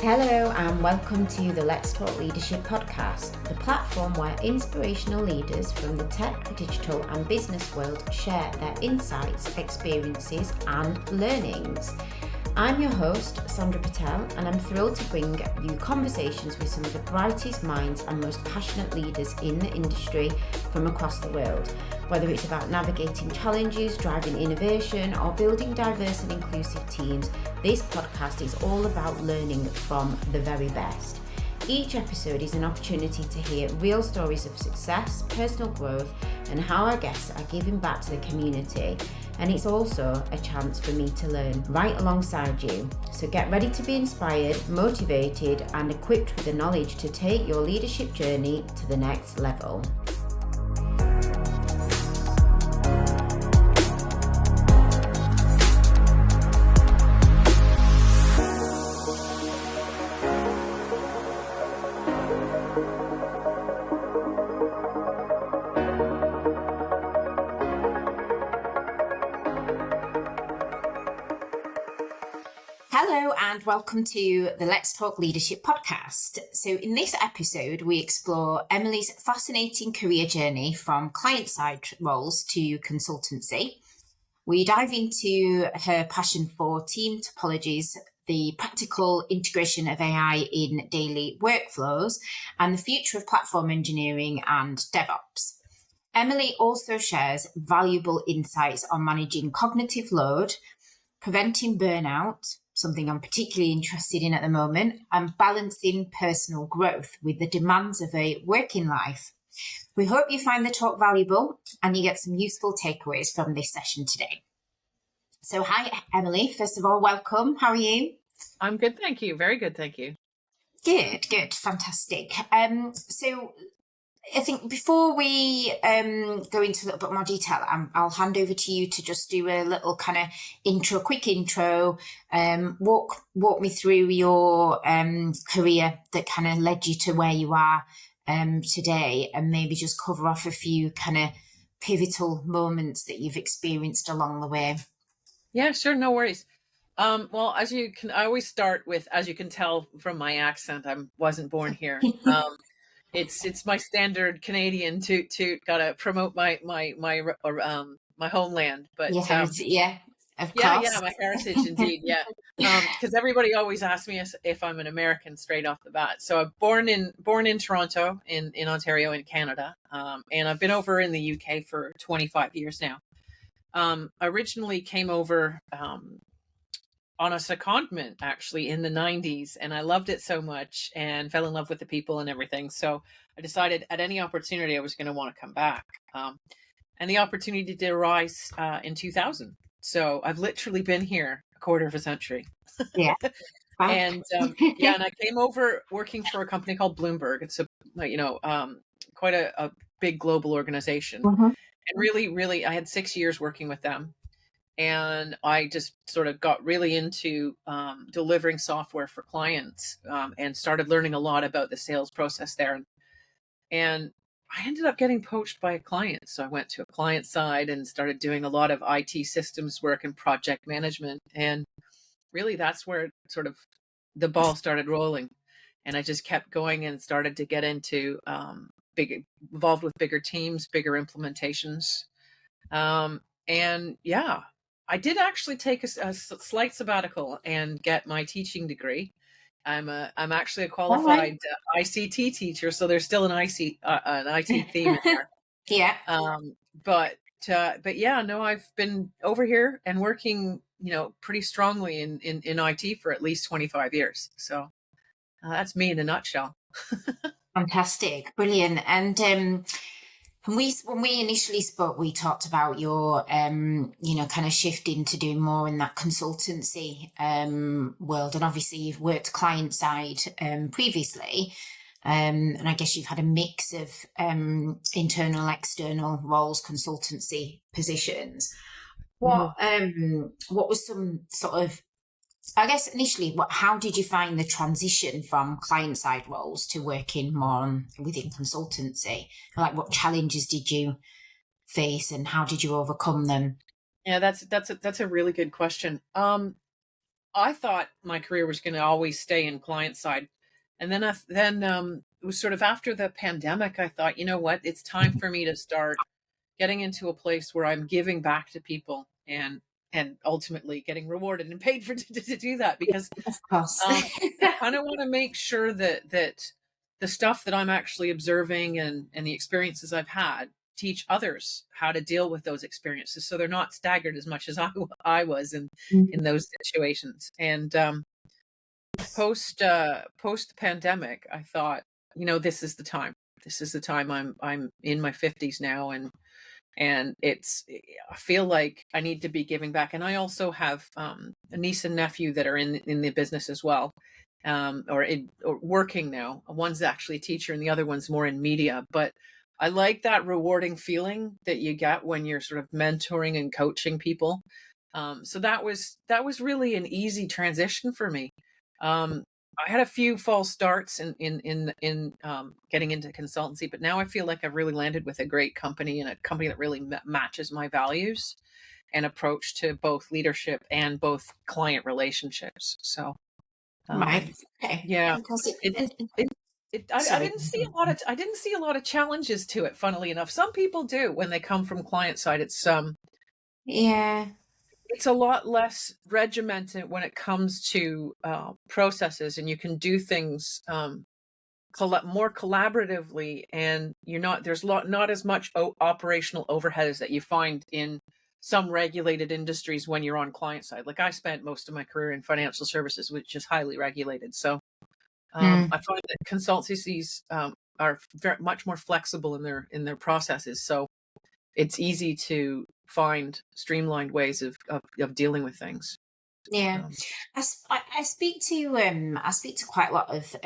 Hello and welcome to the Let's Talk Leadership podcast, the platform where inspirational leaders from the tech, digital and business world share their insights, experiences and learnings. I'm your host, Sandra Patel, and I'm thrilled to bring you conversations with some of the brightest minds and most passionate leaders in the industry from across the world. Whether it's about navigating challenges, driving innovation, or building diverse and inclusive teams, this podcast is all about learning from the very best. Each episode is an opportunity to hear real stories of success, personal growth, and how our guests are giving back to the community. And it's also a chance for me to learn right alongside you. So get ready to be inspired, motivated, and equipped with the knowledge to take your leadership journey to the next level. Hello and welcome to the Let's Talk Leadership podcast. So in this episode, we explore Emily's fascinating career journey from client-side roles to consultancy. We dive into her passion for team topologies, the practical integration of AI in daily workflows, and the future of platform engineering and DevOps. Emily also shares valuable insights on managing cognitive load, preventing burnout, something I'm particularly interested in at the moment, and balancing personal growth with the demands of a working life. We hope you find the talk valuable and you get some useful takeaways from this session today. So hi, Emily. First of all, welcome. How are you? I'm good, thank you. Very good, thank you. Good. Fantastic. So I think before we go into a little bit more detail, I'll hand over to you to just do a little kind of quick intro, walk me through your career that kind of led you to where you are today, and maybe just cover off a few kind of pivotal moments that you've experienced along the way. Yeah, sure, no worries. Well, I always start with, as you can tell from my accent, I wasn't born here. It's my standard Canadian to gotta promote my homeland, but Of course. yeah, my heritage indeed, yeah. Because everybody always asks me if I'm an American straight off the bat. So I'm born in Toronto in Ontario in Canada, and I've been over in the UK for 25 years now. Originally came over on a secondment actually in the 90s, and I loved it so much and fell in love with the people and everything. So I decided at any opportunity I was going to want to come back. And the opportunity did arise in 2000. So I've literally been here a quarter of a century. Yeah. And and I came over working for a company called Bloomberg. It's quite a big global organization. Mm-hmm. And really, I had 6 years working with them. And I just sort of got really into delivering software for clients and started learning a lot about the sales process there. And I ended up getting poached by a client. So I went to a client side and started doing a lot of IT systems work and project management. And really, that's where sort of the ball started rolling. And I just kept going and started to get into involved with bigger teams, bigger implementations. And yeah, I did actually take a slight sabbatical and get my teaching degree. I'm actually a qualified ICT teacher, so there's still an IT theme in there. Yeah. But yeah, no, I've been over here and working, pretty strongly in IT for at least 25 years. So that's me in a nutshell. Fantastic, brilliant. And when we initially spoke, we talked about your, kind of shift into doing more in that consultancy world. And obviously you've worked client side previously. And I guess you've had a mix of internal, external roles, consultancy positions. What was some sort of, I guess initially, how did you find the transition from client-side roles to working more within consultancy? Like, what challenges did you face, and how did you overcome them? Yeah, that's a really good question. I thought my career was going to always stay in client side. And then it was sort of after the pandemic, I thought, you know what, it's time for me to start getting into a place where I'm giving back to people and ultimately getting rewarded and paid for to do that, because Of course. I kind of want to make sure that the stuff that I'm actually observing and the experiences I've had teach others how to deal with those experiences, so they're not staggered as much as I was in those situations. And post pandemic, I thought, you know, this is the time. This is the time. I'm in my 50s now, and I feel like I need to be giving back. And I also have a niece and nephew that are in the business as well, or working now. One's actually a teacher and the other one's more in media. But I like that rewarding feeling that you get when you're sort of mentoring and coaching people. So that was really an easy transition for me. I had a few false starts in getting into consultancy, but now I feel like I've really landed with a great company, and a company that really matches my values and approach to both leadership and both client relationships. So, Right. Okay. yeah, Fantastic. it, I Sorry. didn't see a lot of challenges to it. Funnily enough, some people do when they come from client side. Yeah. It's a lot less regimented when it comes to processes, and you can do things more collaboratively, and not as much operational overheads that you find in some regulated industries when you're on client side. Like, I spent most of my career in financial services, which is highly regulated. So I find that consultancies are much more flexible in their processes. So it's easy to find streamlined ways of dealing with things. Yeah, Um, I speak to quite a lot of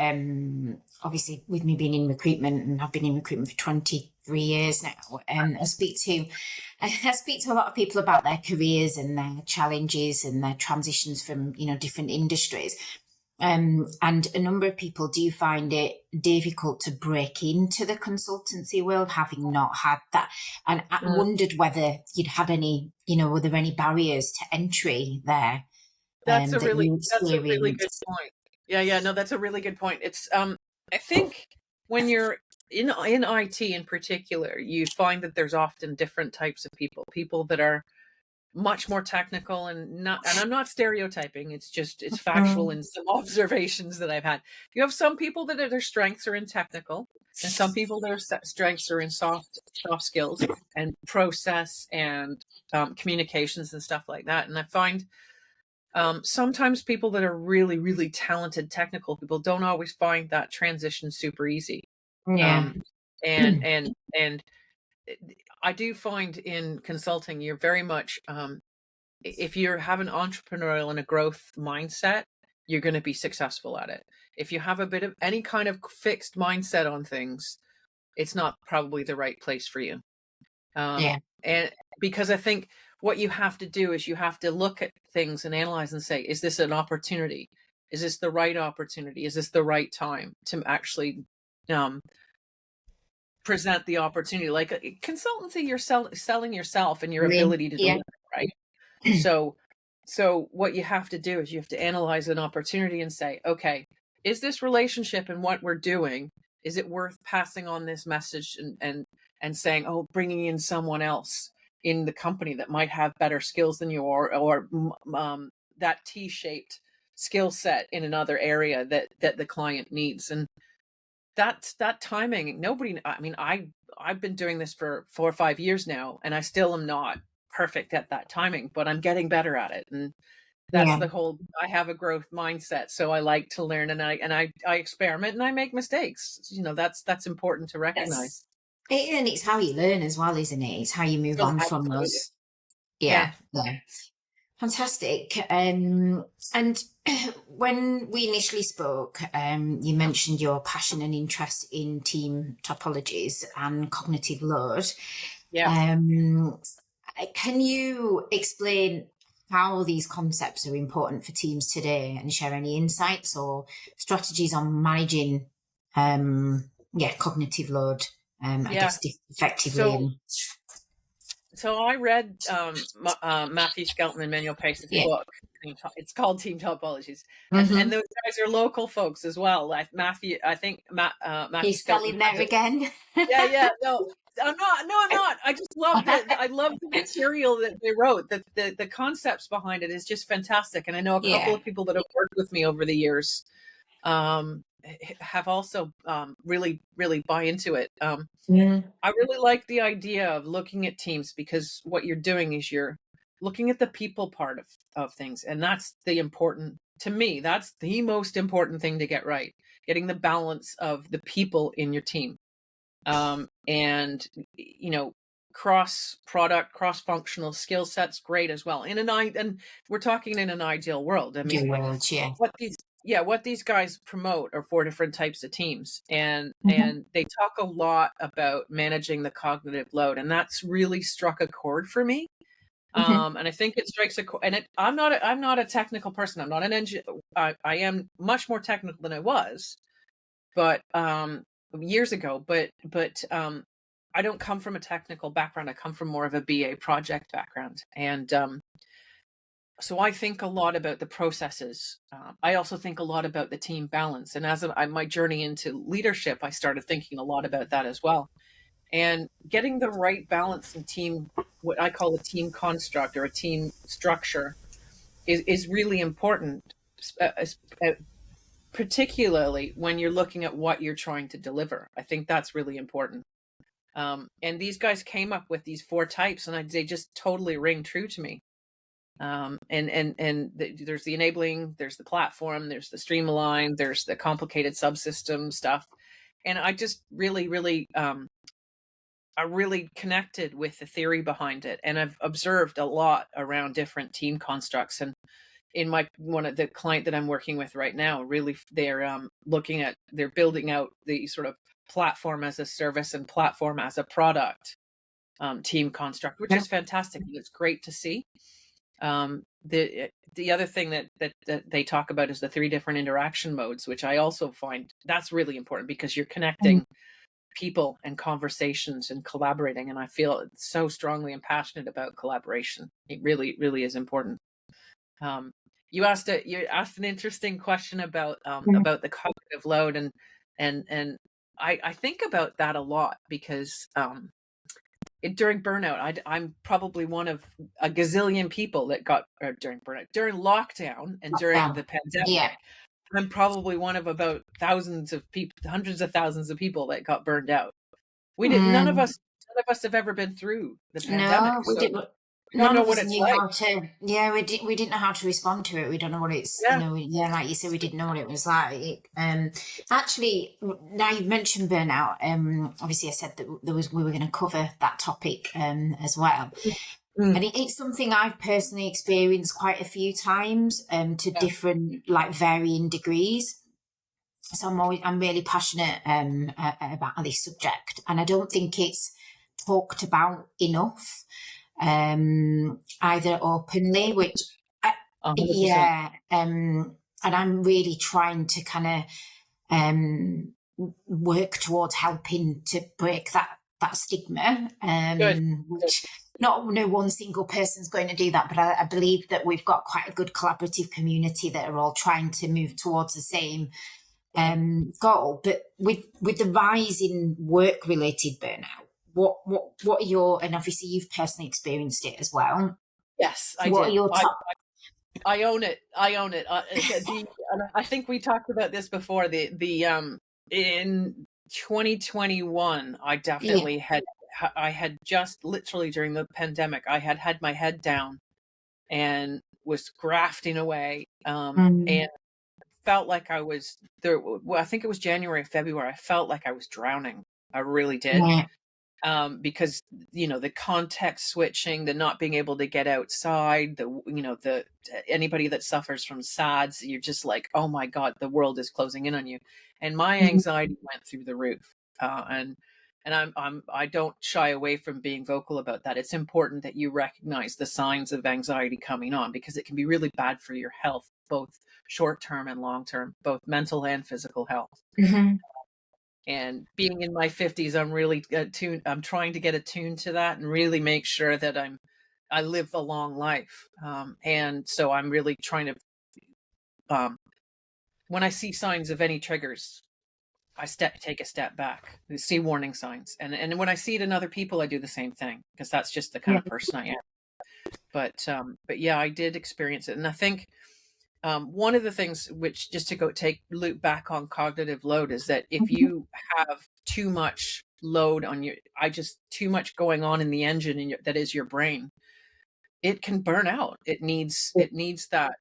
obviously, with me being in recruitment, and I've been in recruitment for 23 years now, and I speak to a lot of people about their careers and their challenges and their transitions from, you know, different industries. And a number of people do find it difficult to break into the consultancy world, having not had that. And I mm, wondered whether you'd had any, you know, were there any barriers to entry there that you that's a really good experienced? point. Yeah, no, that's a really good point. It's I think when you're in IT in particular, you find that there's often different types of people that are much more technical, and I'm not stereotyping. It's factual Mm, in some observations that I've had. You have some people that their strengths are in technical, and some people their strengths are in soft skills and process and communications and stuff like that. And I find sometimes people that are really, really talented technical people don't always find that transition super easy. yeah. Um, and I do find in consulting, you're very much, if you have an entrepreneurial and a growth mindset, you're going to be successful at it. If you have a bit of any kind of fixed mindset on things, it's not probably the right place for you. Yeah. And because I think what you have to do is you have to look at things and analyze and say, is this an opportunity? Is this the right opportunity? Is this the right time to actually um, present the opportunity? Like a consultancy, you're selling yourself and your ability to Yeah. deliver, right? So what you have to do is you have to analyze an opportunity and say, okay, is this relationship and what we're doing, is it worth passing on this message and saying, oh, bringing in someone else in the company that might have better skills than you, or that T-shaped skill set in another area that the client needs. And that timing, I mean, I've been doing this for 4 or 5 years now, and I still am not perfect at that timing, but I'm getting better at it. And that's Yeah. the whole, I have a growth mindset, so I like to learn, and I experiment and I make mistakes. You know, that's important to recognize. That's it, and it's how you learn as well, isn't it? It's how you move Oh, on from absolutely. those. Yeah. Yeah. Yeah. Fantastic. And when we initially spoke, you mentioned your passion and interest in team topologies and cognitive load. Yeah. Um, can you explain how these concepts are important for teams today, and share any insights or strategies on managing, cognitive load, I Yeah. guess, effectively? So And I read Matthew Skelton and Manuel Pace's yeah, book. it's called Team Topologies, and Mm-hmm. those guys are local folks as well. Like Matthew, I think Matthew He's Skelton. spelling there again. Yeah, yeah. No, I'm not. No, I'm not. I just love I love the material that they wrote. The concepts behind it is just fantastic. And I know a couple Yeah. of people that have worked with me over the years have also really, really buy into it. Mm. I really like the idea of looking at teams, because what you're doing is you're looking at the people part of things. And that's the important, to me, that's the most important thing to get right. Getting the balance of the people in your team. And, you know, cross product, cross functional skill sets, great as well. And we're talking in an ideal world. I mean, Your world, yeah. what these guys promote are 4 different types of teams, and Mm-hmm. they talk a lot about managing the cognitive load, and that's really struck a chord for me. Mm-hmm. And I think it strikes a chord. And I'm not a technical person. I'm not an engineer. I am much more technical than I was, but years ago. But I don't come from a technical background. I come from more of a BA project background, and so I think a lot about the processes. I also think a lot about the team balance. And as my journey into leadership, I started thinking a lot about that as well. And getting the right balance in team, what I call a team construct or a team structure, is really important, uh, uh, particularly when you're looking at what you're trying to deliver. I think that's really important. And these guys came up with these 4 types, and they just totally ring true to me. There's the enabling, there's the platform, there's the streamline, there's the complicated subsystem stuff. And I just I really connected with the theory behind it. And I've observed a lot around different team constructs. And in one of the client that I'm working with right now, really, they're building out the sort of platform as a service and platform as a product team construct, which Yeah. is fantastic. And it's great to see. The other thing that they talk about is the 3 different interaction modes, which I also find that's really important, because you're connecting people and conversations and collaborating. And I feel so strongly and passionate about collaboration. It really, really is important. Um, you asked an interesting question Mm. about the cognitive load, and I think about that a lot, because during burnout, I'm probably one of a gazillion people that got during burnout, during lockdown, and during Lockdown. the pandemic. Yeah. I'm probably one of about thousands of people, hundreds of thousands of people that got burned out. We did Mm. none of us have ever been through the pandemic, No, we so did. we don't None know of what us it's knew like. how to. Yeah, we didn't know how to respond to it. We don't know what it's. Yeah. Yeah, like you said, we didn't know what it was like. Actually, now you've mentioned burnout. Obviously, I said that we were going to cover that topic as well, Mm, and it's something I've personally experienced quite a few times, to yeah. different, like, varying degrees. So I'm really passionate about this subject, and I don't think it's talked about enough, either openly, which, 100%. yeah, and I'm really trying to kind of work towards helping to break that stigma, Good. Good. which not no one single person's going to do that, but I believe that we've got quite a good collaborative community that are all trying to move towards the same Yeah. goal. But with the rise in work related burnout, what are your, and obviously you've personally experienced it as well. Yes, I What are did. your top? I own it. I own it. And I think we talked about this before. In 2021, I Yeah. definitely I had just literally during the pandemic, I had my head down and was grafting away, and Mm, felt like I was there. Well, I think it was January, February. I felt like I was drowning. I really did. yeah. Because the context switching, the not being able to get outside, the anybody that suffers from SADS, you're just like, oh my god, the world is closing in on you. And my Mhm. anxiety went through the roof. And I don't shy away from being vocal about that. It's important that you recognize the signs of anxiety coming on, because it can be really bad for your health, both short term and long term, both mental and physical health. Mhm. And being in my 50s, I'm really I'm trying to get attuned to that and really make sure that I'm I live a long life. And so I'm really trying to, um, when I see signs of any triggers, take a step back, see warning signs. And when I see it in other people, I do the same thing, because that's just the kind Yeah. of person I am. But yeah, I did experience it. And I think, one of the things, which, just to loop back on cognitive load, is that if Mhm. you have too much load on too much going on in the engine that is your brain, it can burn out. It needs that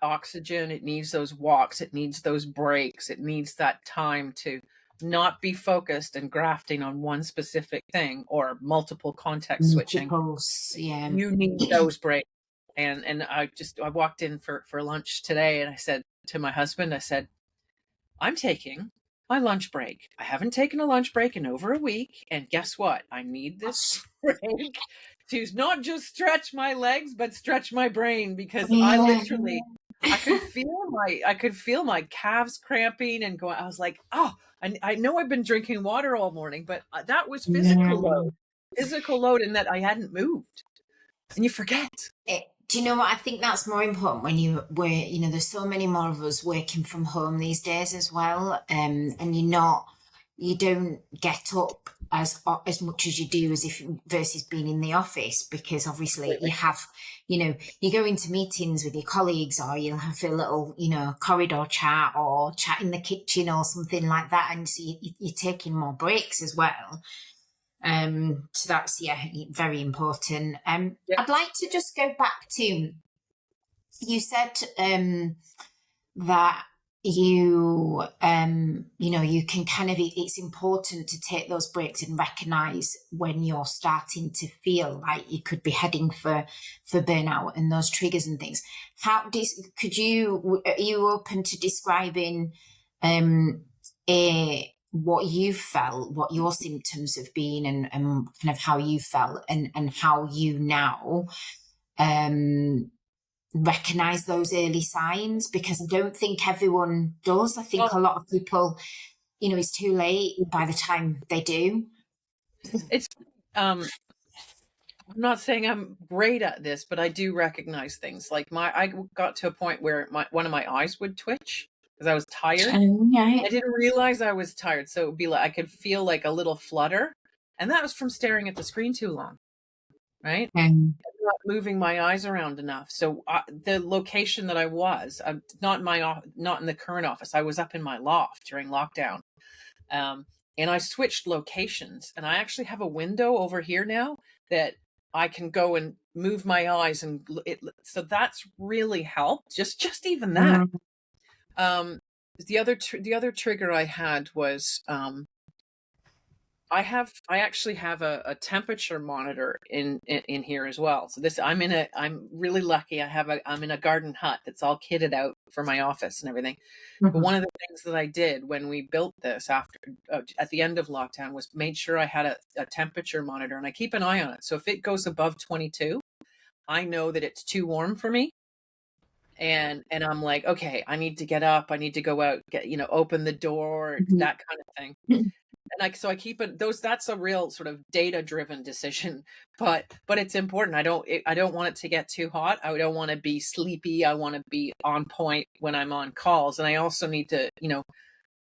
oxygen. It needs those walks. It needs those breaks. It needs that time to not be focused and grafting on one specific thing or multiple context switching. Multiples, yeah. You need those breaks. And I walked in for lunch today, and I said to my husband, I said, I'm taking my lunch break. I haven't taken a lunch break in over a week. And guess what? I need this break to not just stretch my legs, but stretch my brain, because Yeah. I could feel my calves cramping and going. I was like, oh, I know I've been drinking water all morning, but that was Yeah. physical load, in that I hadn't moved, and you forget. Do you know what? I think that's more important when there's so many more of us working from home these days as well. And you don't get up as much as you do as if versus being in the office, because obviously Completely. you go into meetings with your colleagues, or you'll have a little, corridor chat or chat in the kitchen or something like that. And so you're taking more breaks as well. So that's, very important. Yeah. I'd like to just go back to, you said that you can kind of, it's important to take those breaks and recognize when you're starting to feel like you could be heading for burnout and those triggers and things. Are you open to describing what you felt, what your symptoms have been, and kind of how you felt, and how you now recognize those early signs? Because I don't think everyone does. I think a Well, lot of people, it's too late by the time they do. it's um I'm not saying I'm great at this, but I do recognize things. Like, I got to a point where one of my eyes would twitch because I was tired. I Right. didn't realize I was tired, so it would be like I could feel like a little flutter, and that was from staring at the screen too long, right? Not moving my eyes around enough. So the location that I was, not in the current office. I was up in my loft during lockdown, um, and I switched locations. And I actually have a window over here now that I can go and move my eyes, and so that's really helped. Just even that. Mm. Um, the other trigger I had was, I actually have a temperature monitor in here as well. So I'm really lucky. I'm in a garden hut that's all kitted out for my office and everything. But Mhm. one of the things that I did when we built this at the end of lockdown, was made sure I had a temperature monitor, and I keep an eye on it. So if it goes above 22, I know that it's too warm for me. And I'm like, okay, I need to get up. I need to go out, open the door, Mhm. that kind of thing. So I keep it those that's a real sort of data driven decision, but it's important. I don't want it to get too hot. I don't want to be sleepy. I want to be on point when I'm on calls. And I also need to,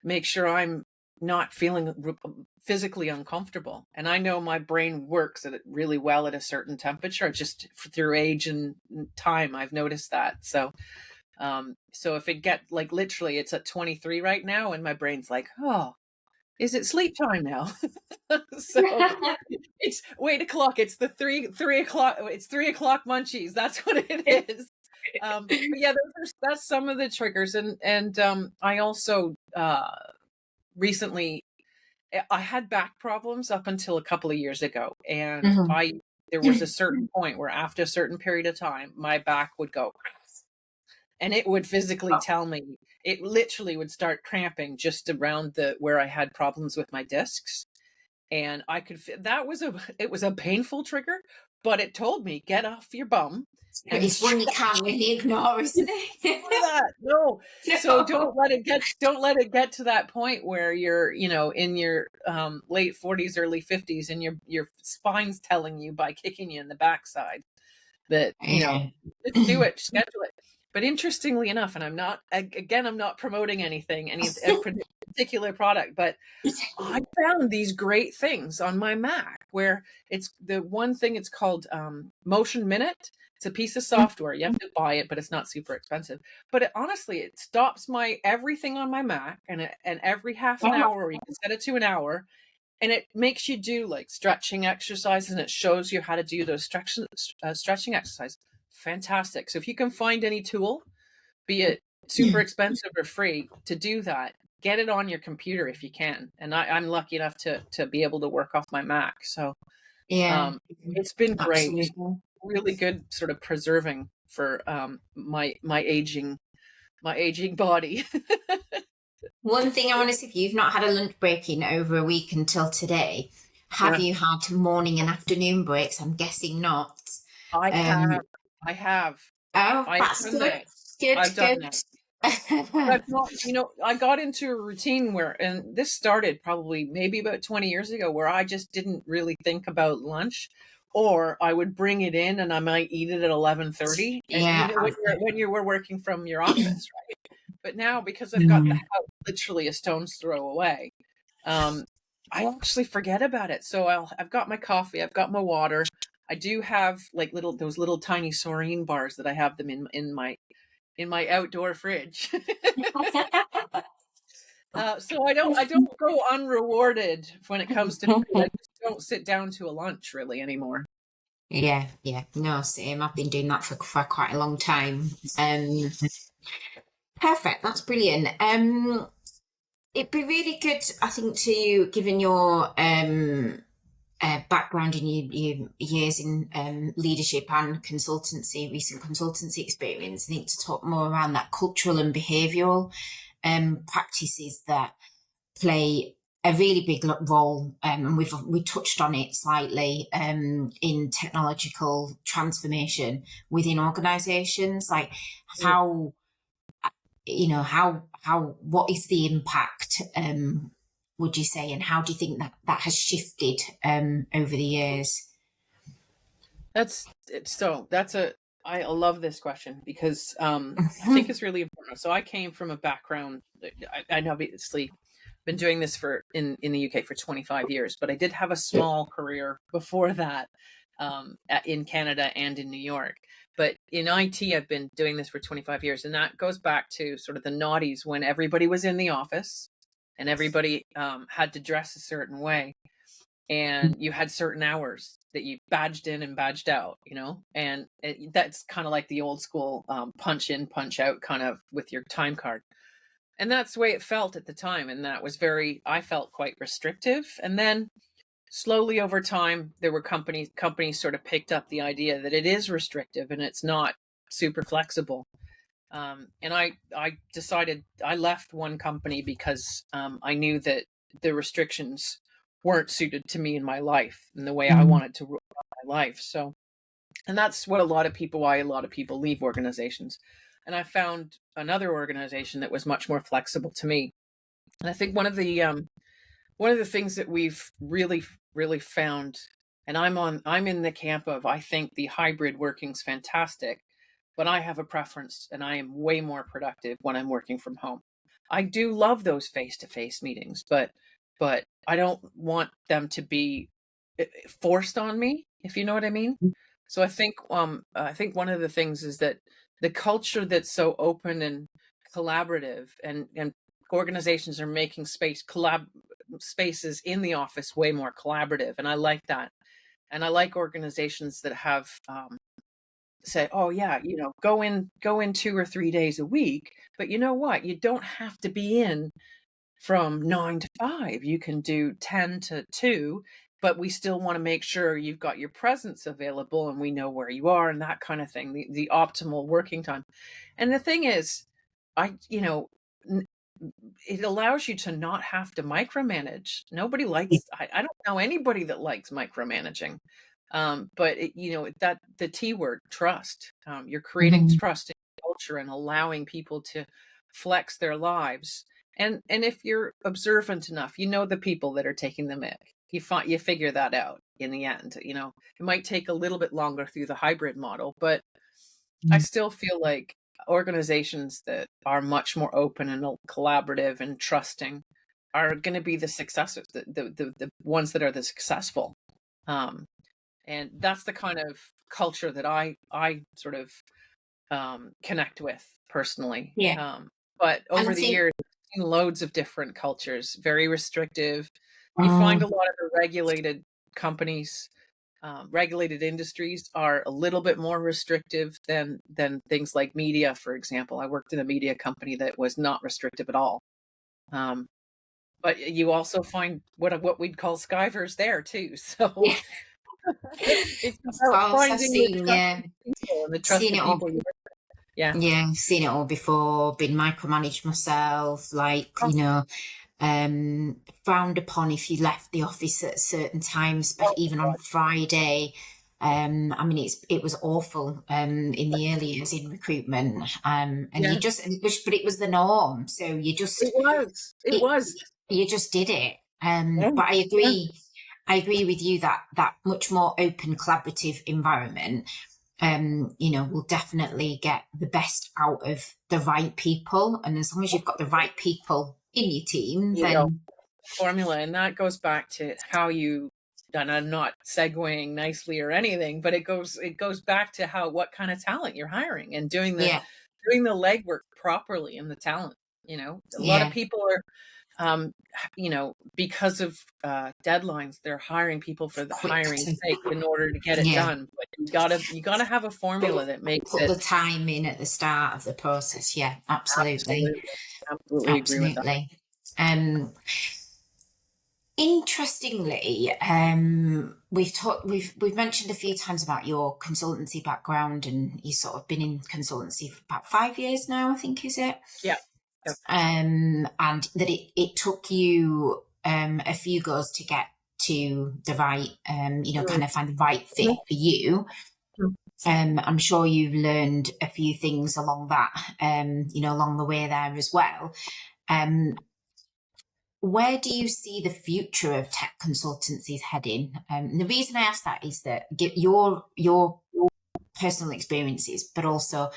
make sure I'm not feeling physically uncomfortable. And I know my brain works at it really well at a certain temperature. Just through age and time, I've noticed that. So if it get like, literally, it's at 23 right now, and my brain's like, oh, is it sleep time now? So it's wait o'clock. It's the three o'clock. It's 3 o'clock munchies. That's what it is. But yeah, that's some of the triggers, and I also recently, I had back problems up until a couple of years ago, and Mhm. there was a certain point where, after a certain period of time, my back would go, and it would physically tell me. It literally would start cramping just around where I had problems with my discs. And I could that was a it was a painful trigger, but it told me, get off your bum and It's one you can't really ignore, isn't it? do that. No. So No. don't let it get to that point where you're, in your late 40s, early 50s, and your spine's telling you by kicking you in the backside that, Yeah. just do it, schedule it. But interestingly enough, and I'm not promoting a particular product, but I found these great things on my Mac where it's the one thing, it's called Motion Minute. It's a piece of software. You have to buy it, but it's not super expensive. But honestly, it stops my everything on my Mac, and every half an hour, or you can set it to an hour, and it makes you do like stretching exercises, and it shows you how to do those stretching exercises. Fantastic. So if you can find any tool, be it super expensive or free, to do that, get it on your computer if you can. And I'm lucky enough to be able to work off my Mac. So Yeah, it's been great. absolutely. Really good sort of preserving for my aging body. One thing I want to say, if you've not had a lunch break in over a week until today, have Yeah, you had morning and afternoon breaks? I'm guessing not. I have. Um, I have. oh, I've that's done good. that. Good, I've done good. that. I've not, I got into a routine where, and this started probably maybe about 20 years ago, where I just didn't really think about lunch, or I would bring it in and I might eat it at 11:30. And Yeah. when you were working from your office, right? But now, because I've got the Mm. house literally a stone's throw away, um, I actually forget about it. So I've got my coffee, I've got my water. I do have like those little tiny Soreen bars that I have them in my outdoor fridge. So I don't go unrewarded when it comes to food. I just don't sit down to a lunch really anymore. Yeah, yeah. No, same. I've been doing that for quite a long time. Perfect. That's brilliant. It'd be really good, I think, to given your background in your years in leadership and consultancy, recent consultancy experience, I think to talk more around that cultural and behavioural practices that play a really big role, and we touched on it slightly in technological transformation within organisations, like Mm. how how what is the impact, would you say, and how do you think that has shifted over the years? I love this question because I think it's really important. So I came from a background. I obviously been doing this in the UK for 25 years, but I did have a small career before that, in Canada and in New York. But in IT, I've been doing this for 25 years, and that goes back to sort of the noughties when everybody was in the office and everybody had to dress a certain way, and you had certain hours that you badged in and badged out, and that's kind of like the old school punch in, punch out kind of with your time card. And that's the way it felt at the time. And that was I felt quite restrictive. And then slowly over time, there were companies sort of picked up the idea that it is restrictive and it's not super flexible. And I decided I left one company because I knew that the restrictions weren't suited to me in my life and the way I wanted to run my life. So, and that's why a lot of people leave organizations. And I found another organization that was much more flexible to me. And I think one of the things that we've really found, and I'm in the camp of, I think the hybrid working's fantastic, but I have a preference and I am way more productive when I'm working from home. I do love those face-to-face meetings, but I don't want them to be forced on me, if you know what I mean. So I think one of the things is that the culture that's so open and collaborative, and organizations are making spaces in the office way more collaborative, and I like that. And I like organizations that have say, oh yeah, go in 2 or 3 days a week, but you know what, you don't have to be in from 9 to 5. You can do 10 to 2, but we still want to make sure you've got your presence available and we know where you are and that kind of thing, the optimal working time. And the thing is, I, you know, it allows you to not have to micromanage. Nobody likes, I don't know anybody that likes micromanaging. But that the T word, trust. You're creating Mhm. trust in culture and allowing people to flex their lives. And if you're observant enough, you know the people that are taking the mick. You figure that out in the end. It might take a little bit longer through the hybrid model, but I Mm. still feel like organizations that are much more open and collaborative and trusting are going to be the successors, the ones that are the successful. Um, and that's the kind of culture that I sort of connect with personally. Yeah. But And I over the think, years, I've seen loads of different cultures, very restrictive. You find a mm, lot of the regulated companies, regulated industries are a little bit more restrictive than things like media, for example. I worked in a media company that was not restrictive at all. Um, but you also find what we'd call skivers there too. So yeah, it's of about course, finding the trusted people and the seen trusted it all. people you work with. Yeah. Yeah, seen it all before. Been micromanaged myself. Like, Oh, frowned upon if you left the office at certain times, but oh my even on God. Friday. I mean, it was awful. In the early years in recruitment. And you Yeah, just, but it was the norm. So it was. It it, was. you just did it. Yeah. But I Yeah. agree. I agree with you that that much more open, collaborative environment, will definitely get the best out of the right people. And as long as you've got the right people in your team, You go. then Formula, and that goes back to how you and I'm not segueing nicely or anything, but it goes back to what kind of talent you're hiring and yeah, doing the legwork properly in the talent. A lot of yeah, people are because of deadlines, they're hiring people for the quick hiring's to, sake in order to get it yeah, done. But you gotta have a formula that makes put it the time in at the start of the process. Yeah, absolutely, absolutely, absolutely agree with that. absolutely. Um, Interestingly, we've mentioned a few times about your consultancy background, and you sort of been in consultancy for about 5 years now, I think, is it? Yeah. Yep. And that it took you a few goes to get to the right, kind of find the right fit for you. Mhm. I'm sure you've learned a few things along that, along the way there as well. Um, where do you see the future of tech consultancies heading? And the reason I ask that is that your personal experiences, but also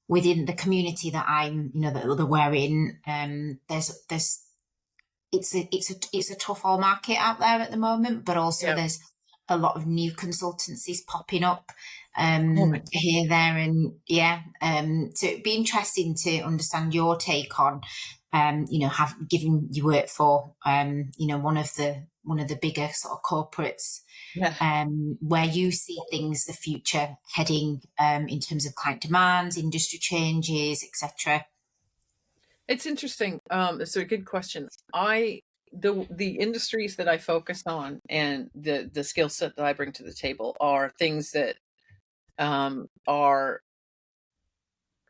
within the community that that we're in, there's it's a tough all market out there at the moment, but also Yeah. there's a lot of new consultancies popping up Oh my. here, there, and yeah. So it'd be interesting to understand your take on, have given you work for, one of the bigger sort of corporates, Yeah. where you see things, the future heading, in terms of client demands, industry changes, etc. It's interesting. It's a good question. The industries that I focus on and the skill set that I bring to the table are things that are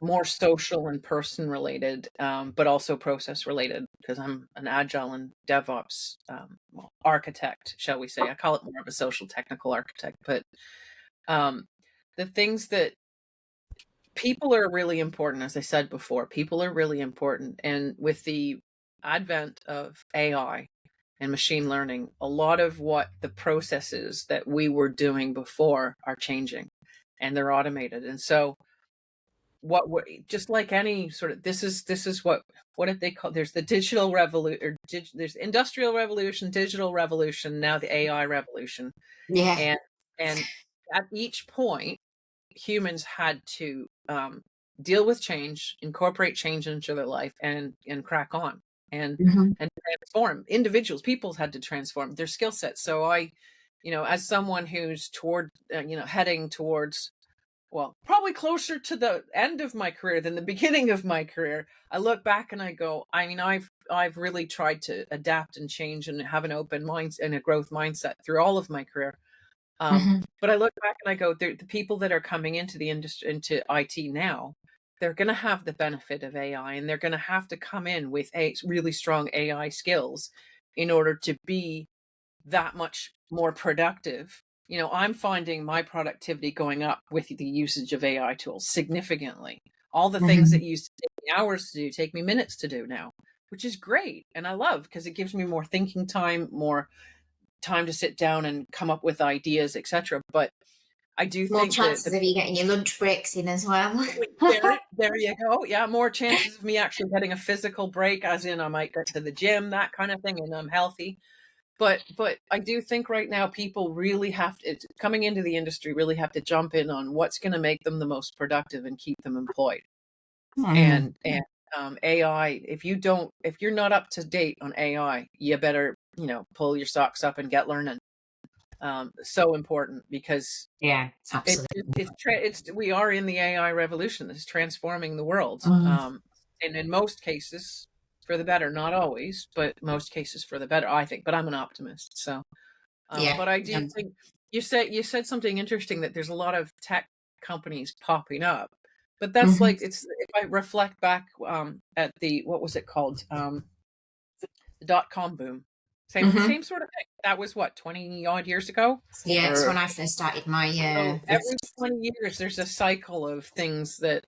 more social and person related, but also process related because I'm an agile and DevOps architect, shall we say. I call it more of a social technical architect, but um, the things that people are really important, as I said before, people are really important. And with the advent of AI and machine learning, a lot of what the processes that we were doing before are changing and they're automated. And so just like any sort of this is what did they call there's the digital revolution there's industrial revolution, digital revolution, now the AI revolution. Yeah. And and at each point humans had to deal with change, incorporate change into their life, and crack on and Hmm. and transform. Individuals, peoples had to transform their skill sets. So as someone who's heading towards, well, probably closer to the end of my career than the beginning of my career, I look back and I go, I mean, I've really tried to adapt and change and have an open mind and a growth mindset through all of my career. Hmm. But I look back and I go, the people that are coming into the industry, into IT now, they're going to have the benefit of AI, and they're going to have to come in with a really strong AI skills in order to be that much more productive, I'm finding my productivity going up with the usage of AI tools significantly. All the things that used to take me hours to do take me minutes to do now, which is great. And I love, because it gives me more thinking time, more time to sit down and come up with ideas, etc. But I do More think that chances of you getting your lunch breaks in as well. there you go. Yeah, more chances of me actually getting a physical break, as in I might get to the gym, that kind of thing, and I'm healthy. But I do think right now people really have to, coming into the industry, really have to jump in on what's going to make them the most productive and keep them employed. And AI, if you're not up to date on AI, you better, pull your socks up and get learning. So important, because Yeah, absolutely. we are in the AI revolution. It's transforming the world. And in most cases for the better, not always, but most cases for the better, I think. But I'm an optimist. So, Yeah. but I do think you said something interesting, that there's a lot of tech companies popping up. But that's like, if I reflect back at what was it called? The dot-com boom. Same sort of thing. That was what, 20 odd years ago? Yeah, it's when I first started my So every 20 years there's a cycle of things that,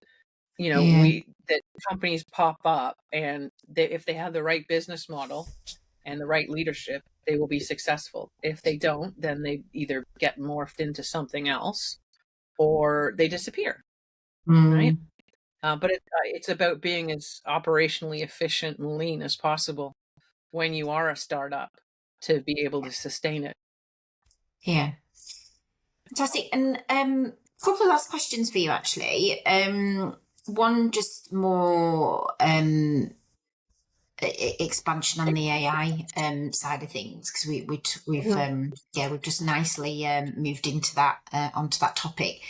yeah. that companies pop up, and if they have the right business model and the right leadership, they will be successful. If they don't, then they either get morphed into something else or they disappear, right? But it's about being as operationally efficient and lean as possible when you are a startup, to be able to sustain it. Yeah. Fantastic. And a couple of last questions for you, actually. One just more expansion on the AI side of things, because we've just nicely moved into that onto that topic.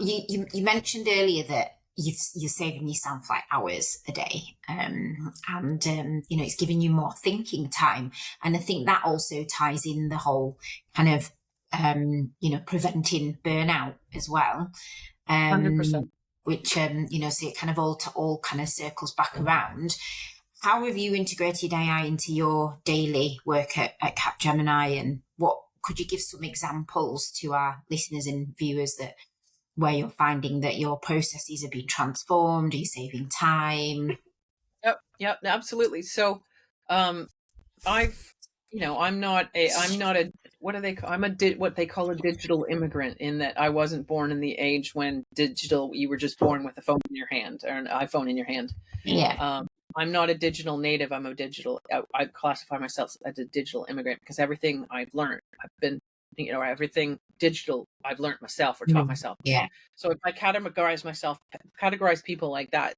You mentioned earlier that you're saving yourself like hours a day, and it's giving you more thinking time, and I think that also ties in the whole kind of preventing burnout as well. 100%. Which so it kind of all kind of circles back around. How have you integrated AI into your daily work at Capgemini, and what could you give some examples to our listeners and viewers that where you're finding that your processes are being transformed? Are you saving time? Yep, absolutely. So, I'm not a, what do they call, what they call a digital immigrant, in that I wasn't born in the age when you were just born with a phone in your hand, or an iPhone in your hand. Yeah. I'm not a digital native. I classify myself as a digital immigrant, because everything I've learned, everything digital I've learned myself or taught myself. Yeah. So if I categorize people like that,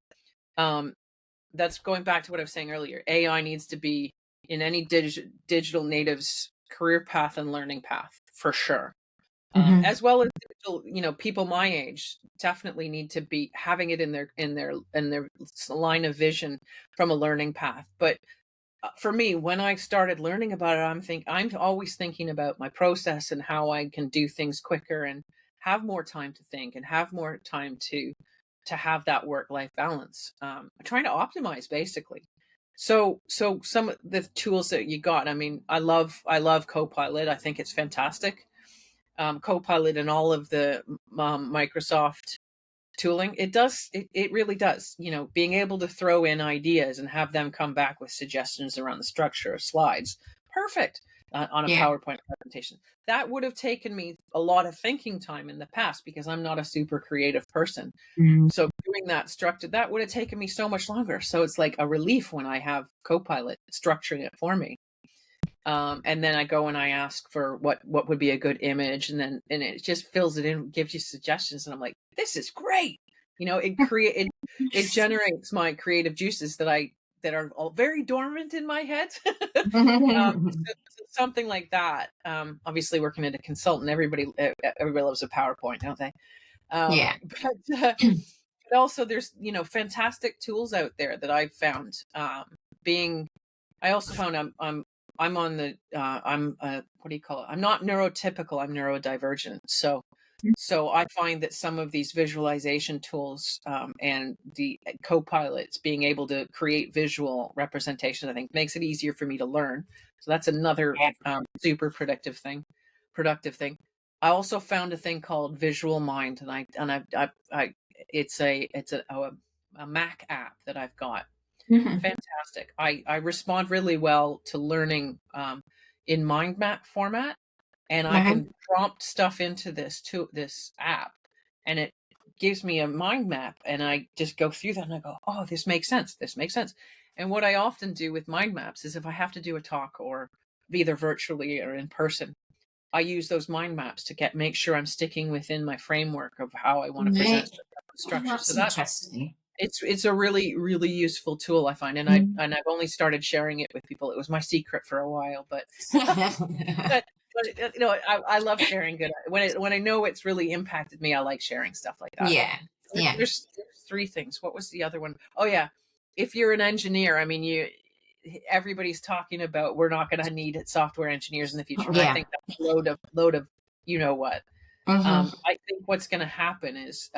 that's going back to what I was saying earlier. AI needs to be in any digital native's career path and learning path, for sure. As well as digital, people my age definitely need to be having it in their line of vision from a learning path. But for me, when I started learning about it, I'm always thinking about my process and how I can do things quicker and have more time to think and have more time to have that work-life balance. I'm trying to optimize, basically. So some of the tools that you got, I mean, I love Copilot. I think it's fantastic. Copilot and all of the Microsoft tooling, it really does, being able to throw in ideas and have them come back with suggestions around the structure of slides. Perfect. On a PowerPoint presentation. That would have taken me a lot of thinking time in the past, because I'm not a super creative person. So doing that structured, that would have taken me so much longer. So it's like a relief when I have Copilot structuring it for me. And then I go and I ask for what would be a good image, and it just fills it in, gives you suggestions, and I'm like, this is great. It generates my creative juices that are all very dormant in my head. So something like that. Obviously, working at a consultant, everybody loves a PowerPoint, don't they? Yeah. But also there's fantastic tools out there that I've found. I also found I'm on the what do you call it? I'm not neurotypical. I'm neurodivergent. So I find that some of these visualization tools and the Copilots being able to create visual representation, I think, makes it easier for me to learn. So that's another super productive thing. I also found a thing called Visual Mind, and I it's a Mac app that I've got. Mhm. Fantastic. I respond really well to learning in mind map format, and I Right. can prompt stuff into this app, and it gives me a mind map, and I just go through that and I go, oh, this makes sense. This makes sense. And what I often do with mind maps is if I have to do a talk or either virtually or in person, I use those mind maps to make sure I'm sticking within my framework of how I want to present Right. stuff, Oh, structure. So that's that interesting. it's a really, really useful tool, I find, and Mm. I've only started sharing it with people. It was my secret for a while, but but you know, I love sharing good when I know it's really impacted me. I like sharing stuff like that. Yeah, yeah, There's three things. What was the other one? Oh yeah, if you're an engineer, I mean, everybody's talking about we're not going to need software engineers in the future, and I yeah. think that's a load of you know what. Hmm. I think what's going to happen is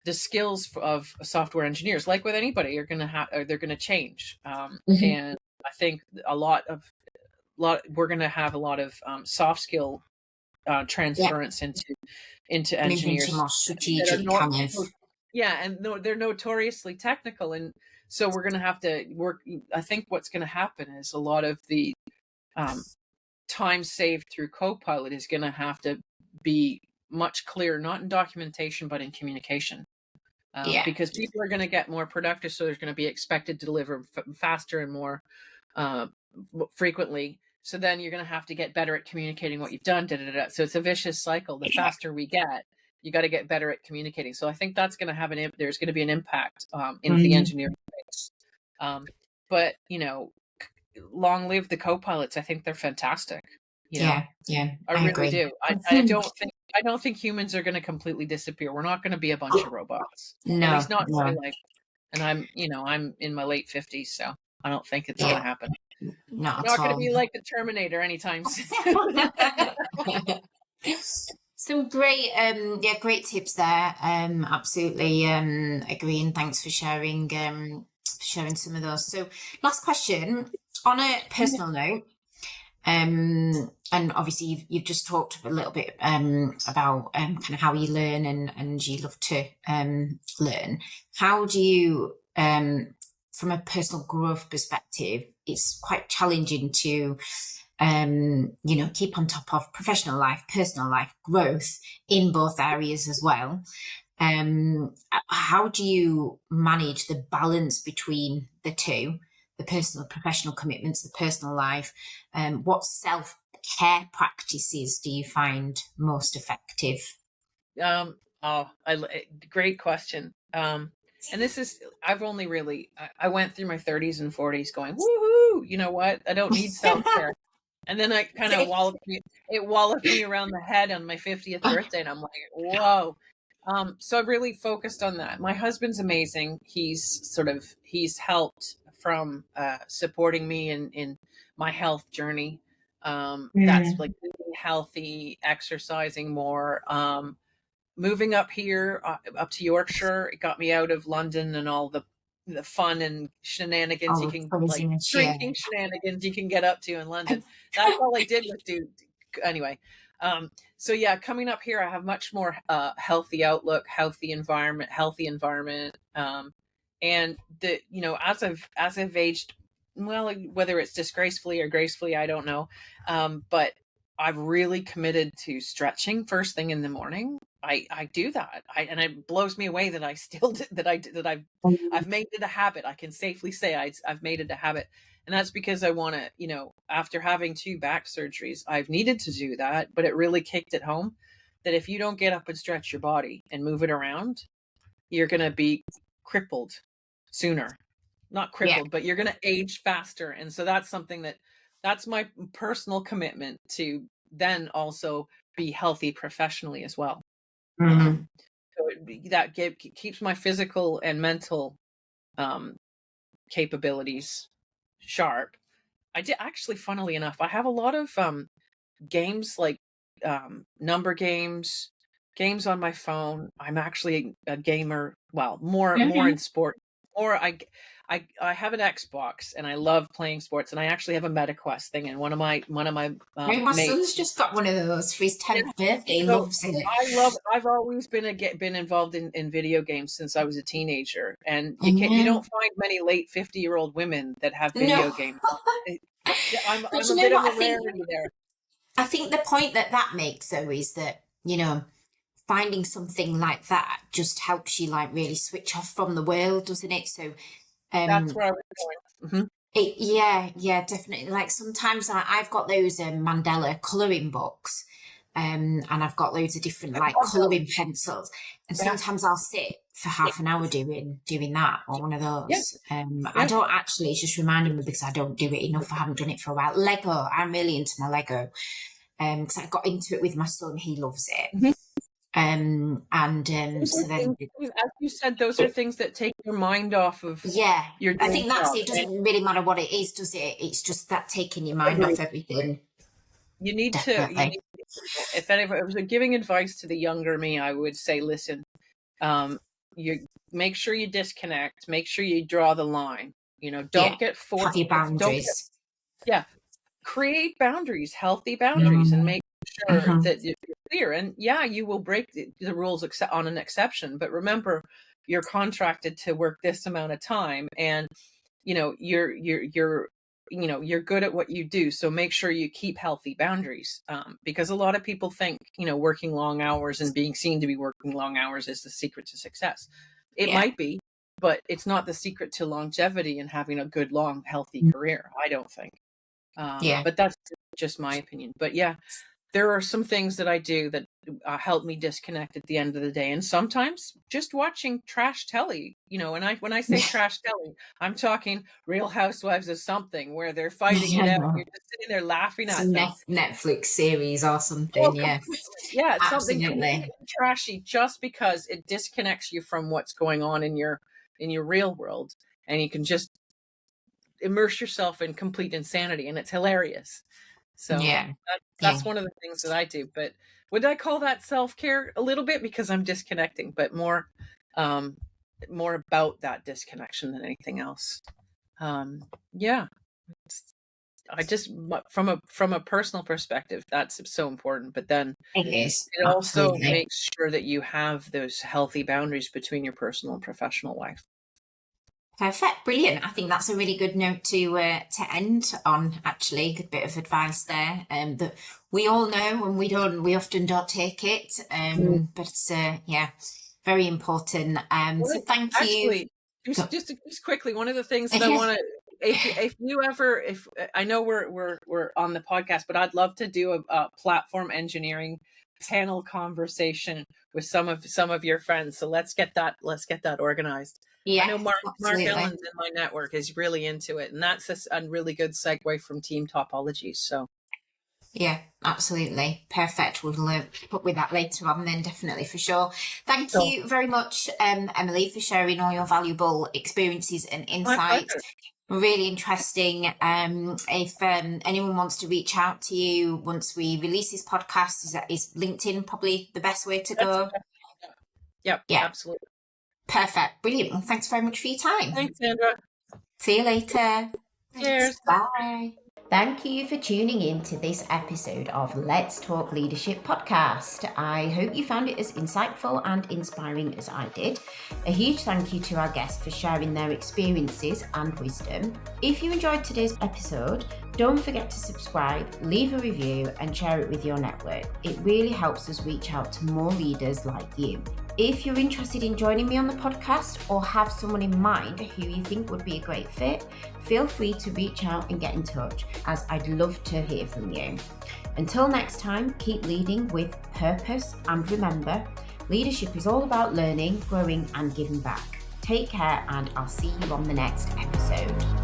the skills of software engineers, like with anybody, are going to have they're going to change. Hmm. And I think we're going to have a lot of soft skill Yeah, transference into moving to engineers more that are strategic kind of. yeah, and no, they're notoriously technical, and so we're going to have to work. I think what's going to happen is a lot of the um, time saved through Copilot is going to have to be much clearer, not in documentation but in communication, Yeah, because people are going to get more productive, so there's going to be expected to deliver faster and more uh, frequently. So then you're going to have to get better at communicating what you've done. Da, da, da, da. So it's a vicious cycle. The faster we get, you got to get better at communicating. So I think that's going to have there's going to be an impact in the mm, engineering space. Um, but you know, long live the co-pilots. I think they're fantastic. You know, yeah, yeah. I I really agree. do. I don't think humans are going to completely disappear. We're not going to be a bunch of robots. At No, least not in my no, life. And I'm in my late 50s, so I don't think it's going yeah, to happen. not We're at not going to all. be like the Terminator anytime soon. Some great, yeah, great tips there. Absolutely, agree, and thanks for sharing some of those. So, last question on a personal note. And obviously you've just talked a little bit about kind of how you learn and you love to learn. How do you from a personal growth perspective, it's quite challenging to keep on top of professional life, personal life, growth in both areas as well. How do you manage the balance between the two, the personal, professional commitments, the personal life? What self care practices do you find most effective? Oh, great question. And this is, I've only really, I went through my 30s and 40s going, woohoo, you know what? I don't need self-care. And then I kind of walloped me around the head on my 50th birthday. And I'm like, whoa. So I really focused on that. My husband's amazing. He's helped from supporting me in my health journey. That's like Mm. eating healthy, exercising more. Moving up here, up to Yorkshire, it got me out of London and all the fun and shenanigans you Oh, can like craziness, yeah. drinking shenanigans you can get up to in London. That's all I did was do anyway. So yeah, coming up here, I have much more healthy outlook, healthy environment, and as I've aged, well, like, whether it's disgracefully or gracefully, I don't know, but I've really committed to stretching first thing in the morning. I do that. And it blows me away that I still did, I've made it a habit. I can safely say I've made it a habit. And that's because I want to, after having two back surgeries, I've needed to do that, but it really kicked it home that if you don't get up and stretch your body and move it around, you're going to be crippled sooner. Not Yeah. crippled, but you're going to age faster. And so that's my personal commitment to then also be healthy professionally as well. Hmm. Um, so keeps my physical and mental um, capabilities sharp. I did actually, funnily enough, I have a lot of games like number games on my phone. I'm actually a gamer. Well, more in sport. Or I have an Xbox and I love playing sports, and I actually have a MetaQuest thing. And one of my My mates. son's just got one of those for his 10th birthday. He So loves it. I've always been involved in video games since I was a teenager, and you Yeah. don't find many late 50-year-old women that have video No. games. I'm But a you know bit of what a I think? rarity there. I think the point that makes, though, is that, finding something like that just helps you like really switch off from the world, doesn't it? So That's um where I was going. yeah, definitely. Like sometimes I've got those Mandela colouring books, and I've got loads of different I like love those. colouring pencils, and Yeah, sometimes I'll sit for half an hour doing that or one of yeah, those. I yeah. don't actually, it's just reminding me because I don't do it enough. I haven't done it for a while. Lego, I'm really into my Lego, because I got into it with my son. He loves it. Mhm. Those So are then, as you said, those are things that take your mind off of yeah, your I day think that's job. it. It And doesn't really matter what it is, does it? It's just that taking your mind agreed. off everything. You need to, Definitely. if I was giving advice to the younger me, I would say, listen, you make sure you disconnect, make sure you draw the line, Yeah. don't get Have forced. your boundaries. Yeah, create boundaries, healthy boundaries, and Mm, make sure mhm. that you're clear. And yeah, you will break the rules on an exception, but remember, you're contracted to work this amount of time, and you're good at what you do. So make sure you keep healthy boundaries, because a lot of people think working long hours and being seen to be working long hours is the secret to success. It Yeah. might be, but it's not the secret to longevity and having a good, long, healthy career, I don't think. Yeah. But that's just my opinion. But yeah, there are some things that I do that help me disconnect at the end of the day. And sometimes just watching trash telly, and when I say trash telly, I'm talking Real Housewives of something where they're fighting it Yeah. out. And you're just sitting there laughing at Some them. Netflix series or Oh, something. Yeah. completely. Yeah, it's something completely Absolutely. trashy just because it disconnects you from what's going on in your real world, and you can just immerse yourself in complete insanity, and it's hilarious. So Yeah. Yeah. that's one of the things that I do. But would I call that self-care? A little bit, because I'm disconnecting, but um, more about that disconnection than anything else. Yeah, I just from a personal perspective, that's so important. But then It is. it also Absolutely. makes sure that you have those healthy boundaries between your personal and professional life. Perfect. Brilliant. I think that's a really good note to end on, actually. Good bit of advice there. That we all know and we often don't take it. But yeah, very important. So thank you. Actually, Go. just quickly, one of the things that I want to, if you ever, if I know we're on the podcast, but I'd love to do a platform engineering panel conversation with some of your friends. So let's get that organized. I Yeah, know Mark absolutely. Ellen's in my network is really into it, and that's a really good segue from team topologies. So Yeah, absolutely. Perfect. We'll put with that later on then, definitely, for sure. Thank so you very much, Emily, for sharing all your valuable experiences and my insights. pleasure. Really interesting. If anyone wants to reach out to you once we release this podcast, is LinkedIn probably the best way to That's go? Yep, Yeah, absolutely. perfect. Brilliant. Well, thanks very much for your time. Thanks, Sandra. See you later. Thanks. Cheers. Bye. Thank you for tuning in to this episode of Let's Talk Leadership podcast. I hope you found it as insightful and inspiring as I did. A huge thank you to our guests for sharing their experiences and wisdom. If you enjoyed today's episode, don't forget to subscribe, leave a review, and share it with your network. It really helps us reach out to more leaders like you. If you're interested in joining me on the podcast or have someone in mind who you think would be a great fit, feel free to reach out and get in touch, as I'd love to hear from you. Until next time, keep leading with purpose, and remember, leadership is all about learning, growing, and giving back. Take care, and I'll see you on the next episode.